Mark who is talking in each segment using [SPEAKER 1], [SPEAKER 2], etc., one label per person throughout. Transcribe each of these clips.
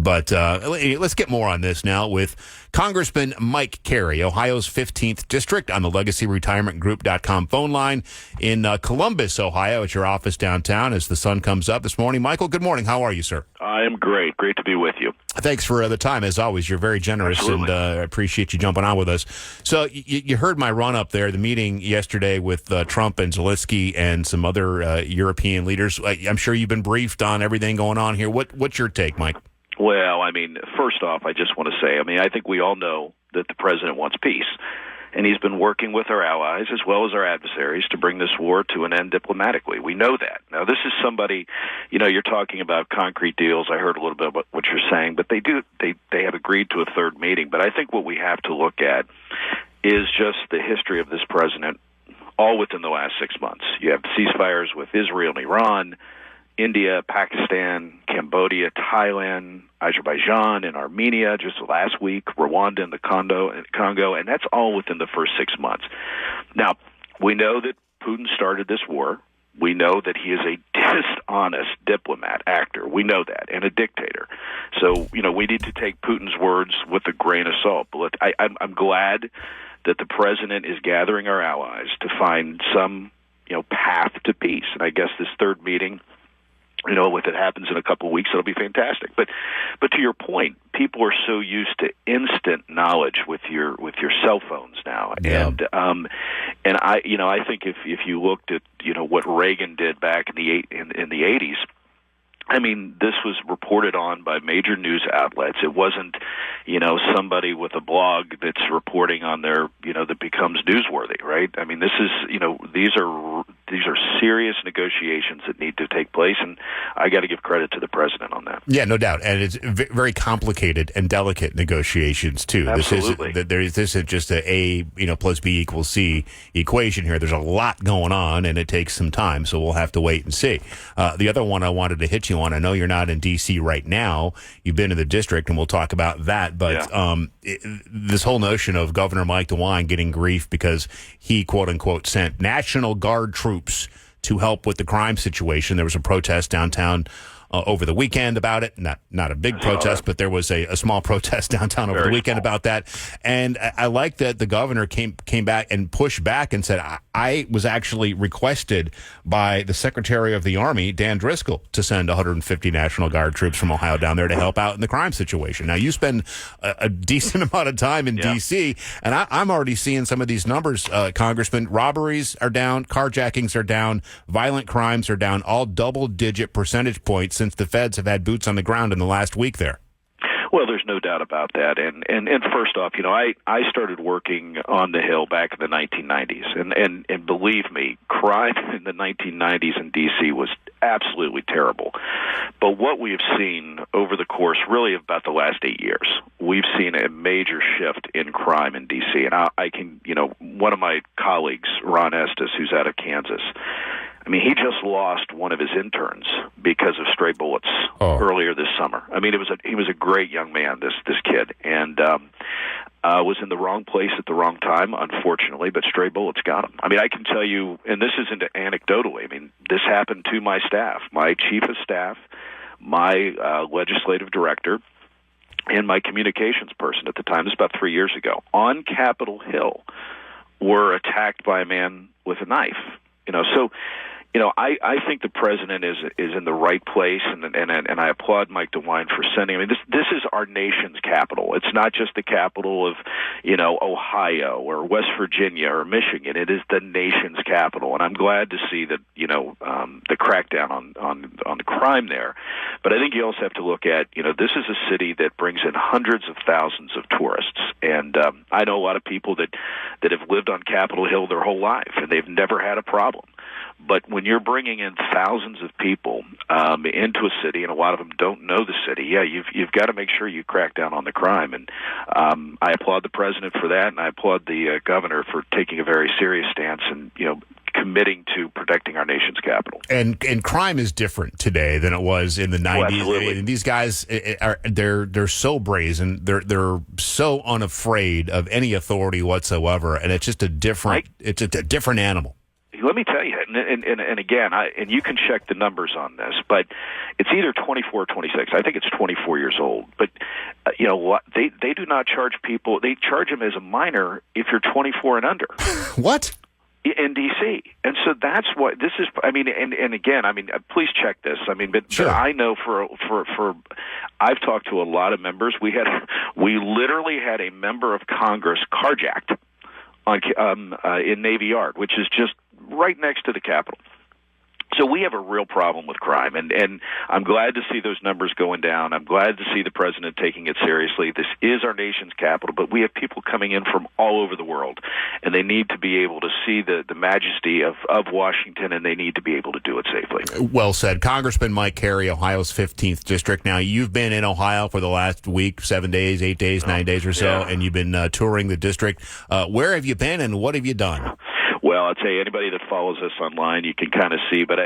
[SPEAKER 1] But let's get more on this now with Congressman Mike Carey, Ohio's 15th District, on the LegacyRetirementGroup.com phone line in Columbus, Ohio, at your office downtown as the sun comes up this morning. Michael, good morning. How are you, sir?
[SPEAKER 2] I am great. Great to be with you.
[SPEAKER 1] Thanks for the time, as always. You're very generous,
[SPEAKER 2] Absolutely.
[SPEAKER 1] and I appreciate you jumping on with us. So you heard my run-up there, the meeting yesterday with Trump and Zelensky and some other European leaders. I'm sure you've been briefed on everything going on here. What's your take, Mike?
[SPEAKER 2] Well, I mean, first off, I just want to say, I think we all know that the president wants peace. And he's been working with our allies as well as our adversaries to bring this war to an end diplomatically. We know that. Now, this is somebody, you're talking about concrete deals. I heard a little bit about what you're saying, but they have agreed to a third meeting. But I think what we have to look at is just the history of this president all within the last 6 months. You have ceasefires with Israel and Iran, India, Pakistan, Cambodia, Thailand, Azerbaijan, and Armenia just last week, Rwanda and the Congo, and that's all within the first 6 months. Now, we know that Putin started this war. We know that he is a dishonest diplomat, actor. We know that, and a dictator. So, we need to take Putin's words with a grain of salt. But I'm glad that the president is gathering our allies to find some, path to peace. And I guess this third meeting, if it happens in a couple of weeks, it'll be fantastic. But to your point, people are so used to instant knowledge with your cell phones now,
[SPEAKER 1] Yeah.
[SPEAKER 2] and I think if you looked at what Reagan did back in the 80s. I mean, this was reported on by major news outlets. It wasn't, somebody with a blog that's reporting on their, that becomes newsworthy, right? I mean, this is, these are serious negotiations that need to take place, and I got to give credit to the president on that.
[SPEAKER 1] Yeah, no doubt, and it's very complicated and delicate negotiations too.
[SPEAKER 2] Absolutely.
[SPEAKER 1] This isn't just a plus B equals C equation here. There's a lot going on, and it takes some time, so we'll have to wait and see. The other one I wanted to hit you on, I know you're not in D.C. right now. You've been in the district, and we'll talk about that. But this whole notion of Governor Mike DeWine getting grief because he, quote unquote, sent National Guard troops to help with the crime situation. There was a protest downtown over the weekend about it. Not a big protest, but there was a small protest downtown over the weekend about that. And I like that the governor came back and pushed back and said, I was actually requested by the Secretary of the Army, Dan Driscoll, to send 150 National Guard troops from Ohio down there to help out in the crime situation. Now, you spend a decent amount of time in D.C., and I'm already seeing some of these numbers, Congressman. Robberies are down, carjackings are down, violent crimes are down, all double-digit percentage points since the feds have had boots on the ground in the last week there.
[SPEAKER 2] Well, there's no doubt about that. And first off, I started working on the Hill back in the 1990s. And believe me, crime in the 1990s in D.C. was absolutely terrible. But what we have seen over the course really of about the last 8 years, we've seen a major shift in crime in D.C. And I can, one of my colleagues, Ron Estes, who's out of Kansas, I mean, he just lost one of his interns because of stray bullets earlier this summer. I mean, he was a great young man, this kid, and was in the wrong place at the wrong time, unfortunately, but stray bullets got him. I mean, I can tell you, and this isn't anecdotally, I mean, this happened to my staff, my chief of staff, my legislative director, and my communications person at the time. This was about 3 years ago. On Capitol Hill, were attacked by a man with a knife. So I think the president is in the right place, and I applaud Mike DeWine for sending. I mean, this is our nation's capital. It's not just the capital of Ohio or West Virginia or Michigan. It is the nation's capital, and I'm glad to see that the crackdown on the crime there. But I think you also have to look at this is a city that brings in hundreds of thousands of tourists, and I know a lot of people that have lived on Capitol Hill their whole life, and they've never had a problem. But when you're bringing in thousands of people into a city, and a lot of them don't know the city, you've got to make sure you crack down on the crime. And I applaud the president for that, and I applaud the governor for taking a very serious stance and committing to protecting our nation's capital.
[SPEAKER 1] And crime is different today than it was in the 90s.
[SPEAKER 2] Absolutely.
[SPEAKER 1] And these guys they're so brazen, they're so unafraid of any authority whatsoever, and it's just a different animal.
[SPEAKER 2] let me tell you, and again, and you can check the numbers on this, but it's either 24 or 26. I think it's 24 years old. But you know what? They do not charge people. They charge them as a minor if you're 24 and under.
[SPEAKER 1] What?
[SPEAKER 2] In D.C. And so that's what this is. I mean, and again, I mean, please check this. I mean, but I know for I've talked to a lot of members. We literally had a member of Congress carjacked in Navy Yard, which is just right next to the Capitol. So we have a real problem with crime, and I'm glad to see those numbers going down. I'm glad to see the president taking it seriously. This is our nation's capital, but we have people coming in from all over the world, and they need to be able to see the majesty of Washington, and they need to be able to do it safely.
[SPEAKER 1] Well said. Congressman Mike Carey, Ohio's 15th District. Now, you've been in Ohio for the last week, 7 days, 8 days, 9 days or so, and you've been touring the district. Where have you been, and what have you done?
[SPEAKER 2] Well, I'll tell you, anybody that follows us online, you can kind of see. But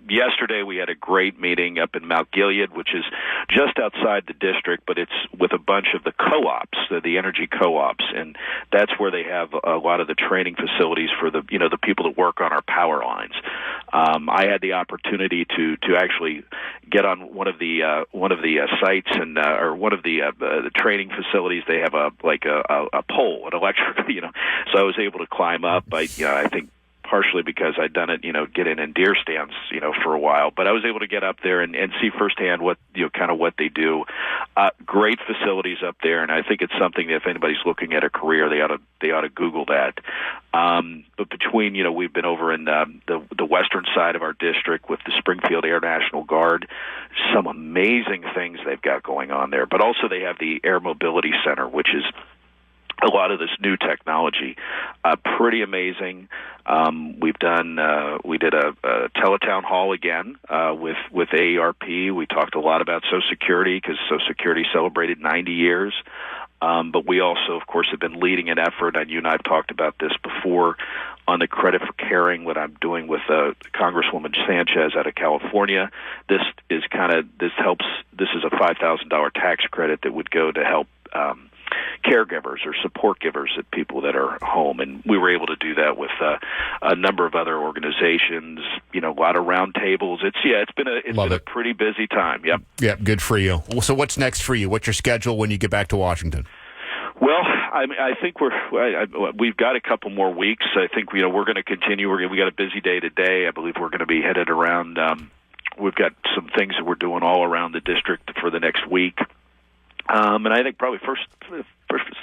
[SPEAKER 2] yesterday we had a great meeting up in Mount Gilead, which is just outside the district, but it's with a bunch of the co-ops, the energy co-ops, and that's where they have a lot of the training facilities for the people that work on our power lines. I had the opportunity to actually get on one of the sites and or one of the training facilities. They have a pole, an electric, so I was able to climb up. I think partially because I'd done it, getting in deer stands, for a while. But I was able to get up there and see firsthand what, kind of what they do. Great facilities up there, and I think it's something that if anybody's looking at a career, they ought to Google that. But between, we've been over in the western side of our district with the Springfield Air National Guard, some amazing things they've got going on there. But also they have the Air Mobility Center, which is a lot of this new technology, pretty amazing. We did a teletown hall again with AARP. We talked a lot about Social Security because Social Security celebrated 90 years. But we also, of course, have been leading an effort, and you and I have talked about this before, on the credit for caring, what I'm doing with Congresswoman Sanchez out of California. This is a $5,000 tax credit that would go to help caregivers or support givers at people that are home, and we were able to do that with a number of other organizations. A lot of round tables. It's been a pretty busy time. Yep,
[SPEAKER 1] good for you. So what's next for you? What's your schedule when you get back to Washington?
[SPEAKER 2] Well, I think we've got a couple more weeks. I think we're going to continue. We got a busy day today. I believe we're going to be headed around. We've got some things that we're doing all around the district for the next week. And I think probably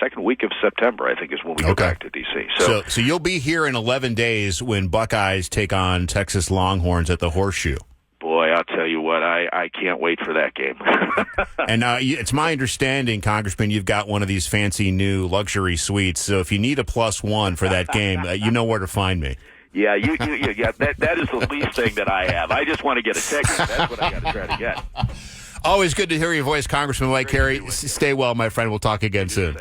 [SPEAKER 2] second week of September, I think, is when we go back to D.C.
[SPEAKER 1] So you'll be here in 11 days when Buckeyes take on Texas Longhorns at the Horseshoe.
[SPEAKER 2] Boy, I'll tell you what, I can't wait for that game.
[SPEAKER 1] And it's my understanding, Congressman, you've got one of these fancy new luxury suites. So if you need a +1 for that game, you know where to find me.
[SPEAKER 2] Yeah, that is the least thing that I have. I just want to get a ticket. That's what I got to try to get.
[SPEAKER 1] Always good to hear your voice, Congressman Mike Carey. Stay well, my friend. We'll talk again soon.